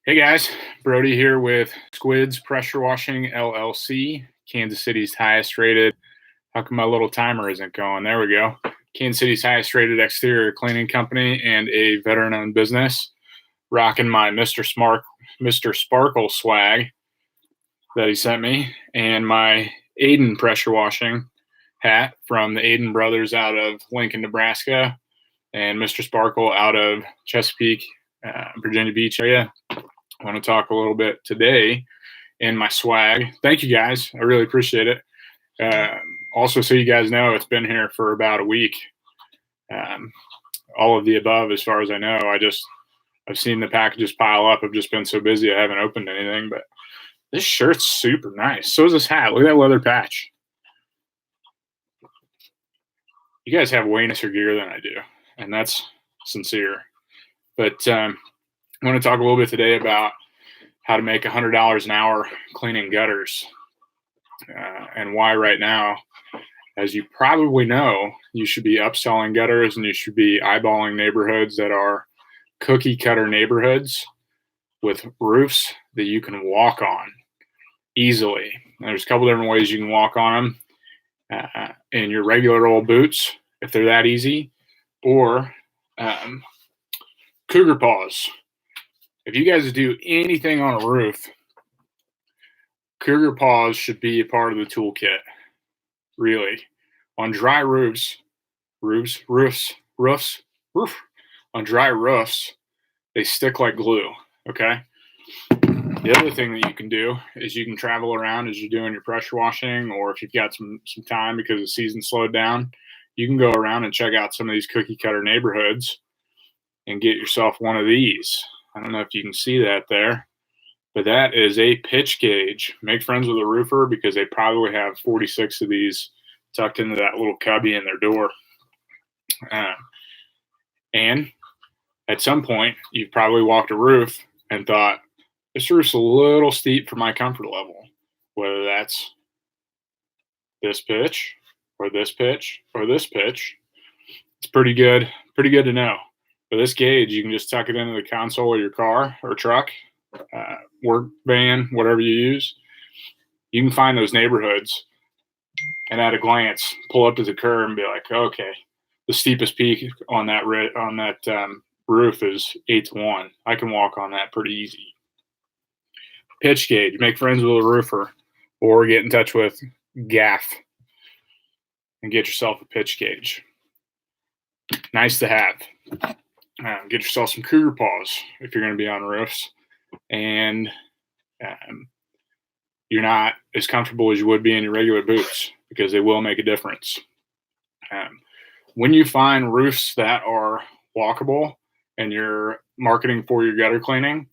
Hey guys, Brody here with Squids Pressure Washing LLC, Kansas City's highest rated. How come my little timer isn't going? There we go. Kansas City's highest rated exterior cleaning company and a veteran owned business. Rocking my Mr. Sparkle swag that he sent me and my Aiden pressure washing hat from the Aiden brothers out of Lincoln, Nebraska, and Mr. Sparkle out of Chesapeake, Virginia Beach area. I want to talk a little bit today in my swag. Thank you guys. I really appreciate it. Also, so you guys know, it's been here for about a week. All of the above, as far as I know. I've seen the packages pile up. I've just been so busy I haven't opened anything. But this shirt's super nice. So is this hat. Look at that leather patch. You guys have way nicer gear than I do, and that's sincere. But I want to talk a little bit today about how to make $100 an hour cleaning gutters and why right now, as you probably know, you should be upselling gutters and you should be eyeballing neighborhoods that are cookie cutter neighborhoods with roofs that you can walk on easily. There's a couple different ways you can walk on them in your regular old boots, if they're that easy, or cougar paws. If you guys do anything on a roof, cougar paws should be a part of the toolkit. Really, on dry roofs. On dry roofs, they stick like glue. Okay. The other thing that you can do is you can travel around as you're doing your pressure washing, or if you've got some time because the season slowed down, you can go around and check out some of these cookie cutter neighborhoods and get yourself one of these. I don't know if you can see that there, but that is a pitch gauge. Make friends with a roofer because they probably have 46 of these tucked into that little cubby in their door. And at some point, you've probably walked a roof and thought, this roof's a little steep for my comfort level, whether that's this pitch or this pitch or this pitch. It's pretty good to know. For this gauge, you can just tuck it into the console of your car or truck, work van, whatever you use. You can find those neighborhoods and at a glance, pull up to the curb and be like, okay, the steepest peak on that roof is 8-1. I can walk on that pretty easy. Pitch gauge, make friends with a roofer or get in touch with GAF and get yourself a pitch gauge. Nice to have. Get yourself some cougar paws if you're going to be on roofs and you're not as comfortable as you would be in your regular boots, because they will make a difference. When you find roofs that are walkable and you're marketing for your gutter cleaning,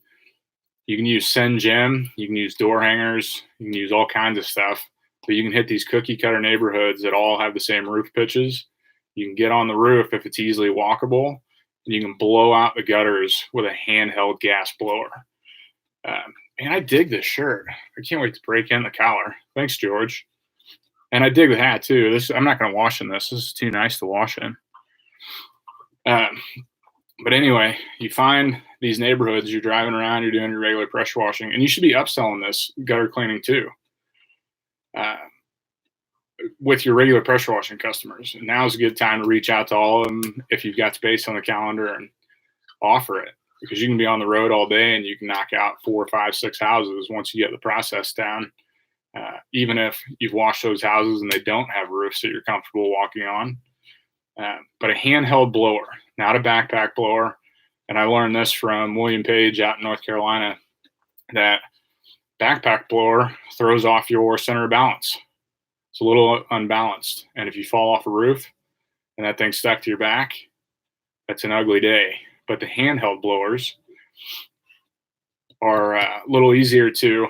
you can use Send Gem, you can use door hangers, you can use all kinds of stuff, but you can hit these cookie cutter neighborhoods that all have the same roof pitches. You can get on the roof if it's easily walkable, and you can blow out the gutters with a handheld gas blower. And I dig this shirt. I can't wait to break in the collar. Thanks, George. And I dig the hat too. I'm not going to wash in this. This is too nice to wash in. But anyway, you find these neighborhoods, you're driving around, you're doing your regular pressure washing, and you should be upselling this gutter cleaning too. With your regular pressure washing customers. And now is a good time to reach out to all of them if you've got space on the calendar and offer it, because you can be on the road all day and you can knock out 4, 5, 6 houses once you get the process down. Even if you've washed those houses and they don't have roofs that you're comfortable walking on. But a handheld blower, not a backpack blower. And I learned this from William Page out in North Carolina, that backpack blower throws off your center of balance. It's a little unbalanced. And if you fall off a roof and that thing's stuck to your back, that's an ugly day. But the handheld blowers are a little easier to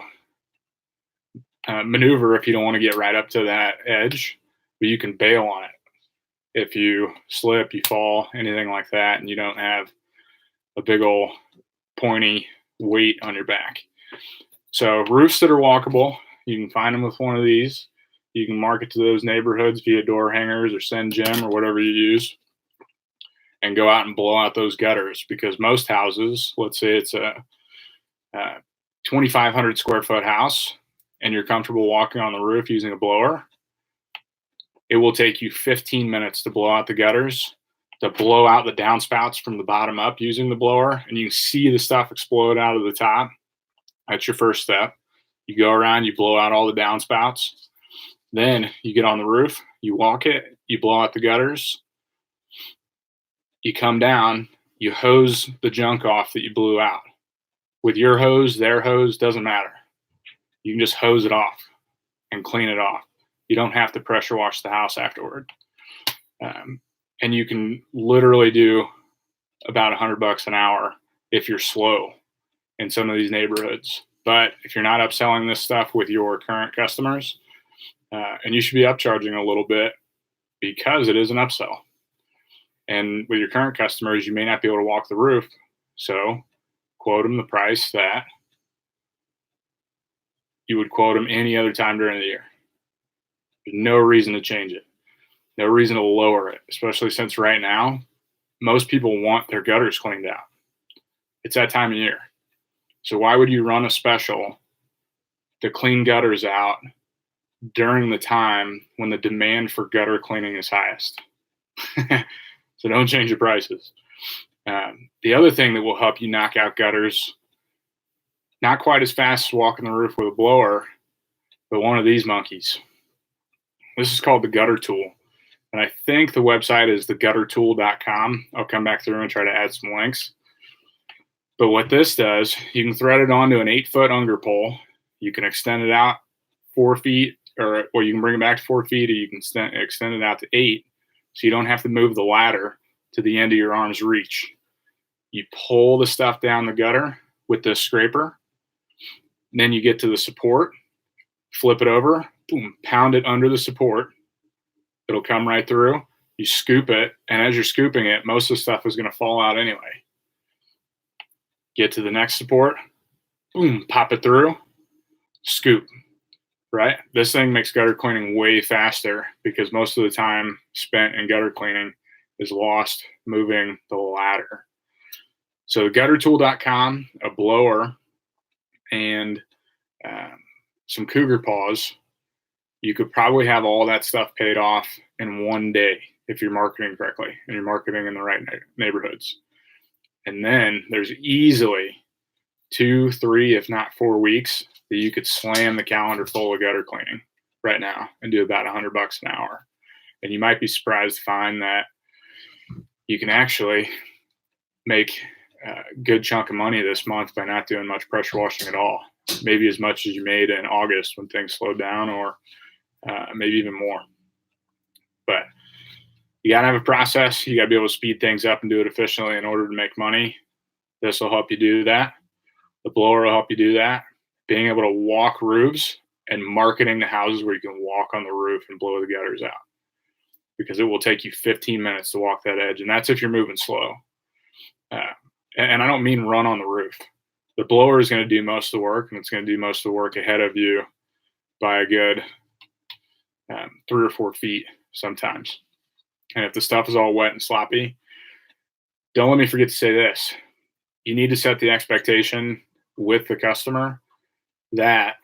maneuver if you don't want to get right up to that edge, but you can bail on it. If you slip, you fall, anything like that, and you don't have a big old pointy weight on your back. So roofs that are walkable, you can find them with one of these. You can market to those neighborhoods via door hangers or Send Gem or whatever you use, and go out and blow out those gutters, because most houses, let's say it's a 2,500 square foot house and you're comfortable walking on the roof using a blower, it will take you 15 minutes to blow out the gutters, to blow out the downspouts from the bottom up using the blower, and you can see the stuff explode out of the top. That's your first step. You go around, you blow out all the downspouts. Then you get on the roof, you walk it, you blow out the gutters, you come down, you hose the junk off that you blew out. With your hose, their hose, doesn't matter. You can just hose it off and clean it off. You don't have to pressure wash the house afterward. And you can literally do about $100 an hour if you're slow in some of these neighborhoods. But if you're not upselling this stuff with your current customers, and you should be upcharging a little bit because it is an upsell. And with your current customers, you may not be able to walk the roof. So quote them the price that you would quote them any other time during the year. There's no reason to change it. No reason to lower it, especially since right now, most people want their gutters cleaned out. It's that time of year. So why would you run a special to clean gutters out during the time when the demand for gutter cleaning is highest? So don't change your prices. The other thing that will help you knock out gutters, not quite as fast as walking the roof with a blower, but one of these monkeys. This is called the Gutter Tool. And I think the website is theguttertool.com. I'll come back through and try to add some links. But what this does, you can thread it onto an 8-foot Unger pole. You can extend it out 4 feet, or you can bring it back to 4 feet, or you can extend it out to 8. So you don't have to move the ladder to the end of your arm's reach. You pull the stuff down the gutter with this scraper. Then you get to the support, flip it over, boom, pound it under the support. It'll come right through. You scoop it, and as you're scooping it, most of the stuff is going to fall out anyway. Get to the next support, boom, pop it through, scoop, right? This thing makes gutter cleaning way faster because most of the time spent in gutter cleaning is lost moving the ladder. So guttertool.com, a blower, and some cougar paws, you could probably have all that stuff paid off in one day if you're marketing correctly and you're marketing in the right neighborhoods. And then there's easily 2, 3, if not 4 weeks that you could slam the calendar full of gutter cleaning right now and do about $100 an hour. And you might be surprised to find that you can actually make a good chunk of money this month by not doing much pressure washing at all. Maybe as much as you made in August when things slowed down, or maybe even more. But you got to have a process. You got to be able to speed things up and do it efficiently in order to make money. This will help you do that. The blower will help you do that. Being able to walk roofs and marketing the houses where you can walk on the roof and blow the gutters out, because it will take you 15 minutes to walk that edge. And that's if you're moving slow. And I don't mean run on the roof. The blower is going to do most of the work, and it's going to do most of the work ahead of you by a good 3 or 4 feet sometimes. And if the stuff is all wet and sloppy, don't let me forget to say this. You need to set the expectation with the customer that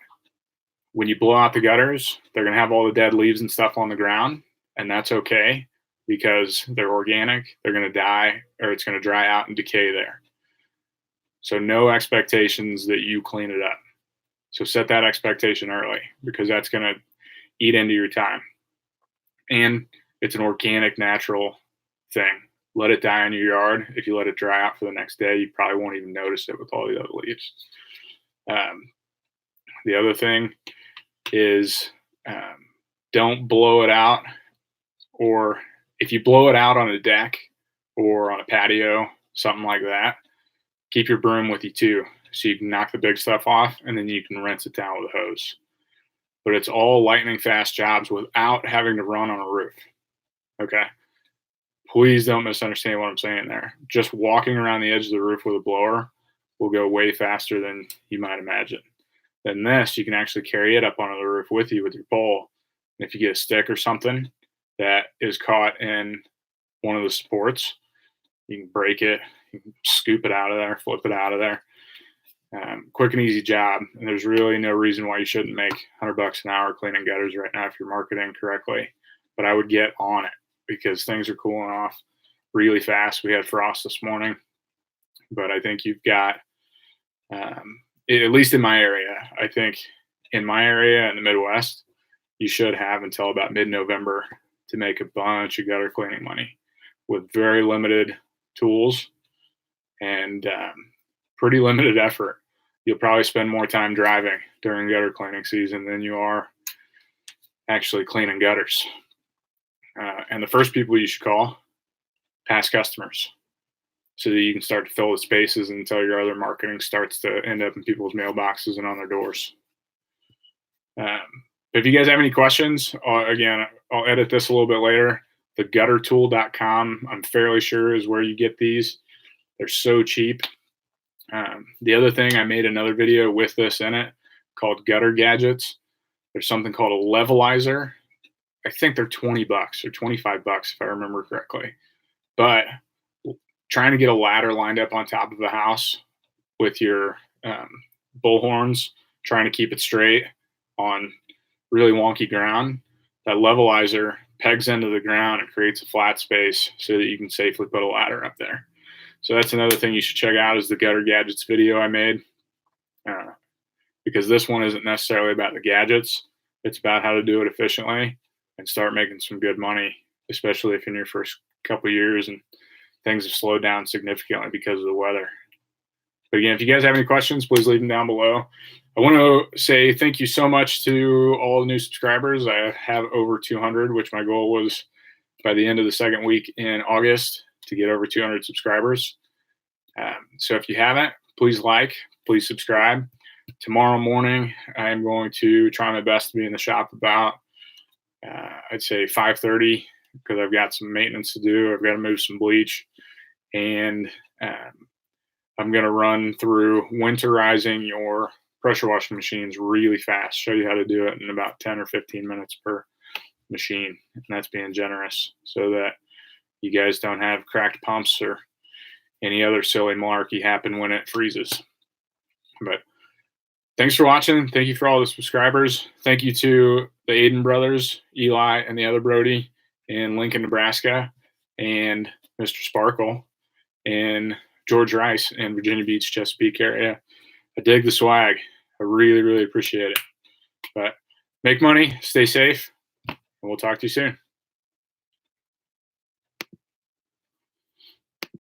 when you blow out the gutters, they're going to have all the dead leaves and stuff on the ground, and that's okay because they're organic. They're going to die, or it's going to dry out and decay there. So no expectations that you clean it up. So set that expectation early, because that's going to eat into your time. And it's an organic, natural thing. Let it die in your yard. If you let it dry out for the next day, you probably won't even notice it with all the other leaves. The other thing is don't blow it out, or if you blow it out on a deck or on a patio, something like that, keep your broom with you too, so you can knock the big stuff off and then you can rinse it down with a hose. But it's all lightning fast jobs without having to run on a roof. Okay? Please don't misunderstand what I'm saying there. Just walking around the edge of the roof with a blower will go way faster than you might imagine. Then this, you can actually carry it up onto the roof with you with your pole. And if you get a stick or something that is caught in one of the supports, you can break it, you can scoop it out of there, flip it out of there. Quick and easy job. And there's really no reason why you shouldn't make $100 an hour cleaning gutters right now if you're marketing correctly. But I would get on it because things are cooling off really fast. We had frost this morning, but I think you've got, at least in my area, I think in my area in the Midwest, you should have until about mid-November to make a bunch of gutter cleaning money with very limited tools and pretty limited effort. You'll probably spend more time driving during gutter cleaning season than you are actually cleaning gutters. And the first people you should call, past customers, so that you can start to fill the spaces until your other marketing starts to end up in people's mailboxes and on their doors. If you guys have any questions, again, I'll edit this a little bit later. Theguttertool.com, I'm fairly sure, is where you get these. They're so cheap. The other thing, I made another video with this in it called Gutter Gadgets. There's something called a levelizer. I think they're $20 or $25 if I remember correctly. But trying to get a ladder lined up on top of a house with your bullhorns, trying to keep it straight on really wonky ground, that levelizer pegs into the ground and creates a flat space so that you can safely put a ladder up there. So that's another thing you should check out, is the Gutter Gadgets video I made, because this one isn't necessarily about the gadgets. It's about how to do it efficiently and start making some good money, especially if in your first couple of years and things have slowed down significantly because of the weather. But again, if you guys have any questions, please leave them down below. I want to say thank you so much to all the new subscribers. I have over 200, which my goal was by the end of the second week in August to get over 200 subscribers. So if you haven't, please please subscribe. Tomorrow morning, I'm going to try my best to be in the shop about, I'd say 5:30, because I've got some maintenance to do. I've got to move some bleach, and I'm going to run through winterizing your pressure washing machines really fast, show you how to do it in about 10 or 15 minutes per machine. And that's being generous, so that you guys don't have cracked pumps or any other silly malarkey happen when it freezes. But thanks for watching. Thank you for all the subscribers. Thank you to the Aiden brothers, Eli and the other Brody in Lincoln, Nebraska, and Mr. Sparkle and George Rice in Virginia Beach, Chesapeake area. I dig the swag. I really, really appreciate it. But make money, stay safe, and we'll talk to you soon.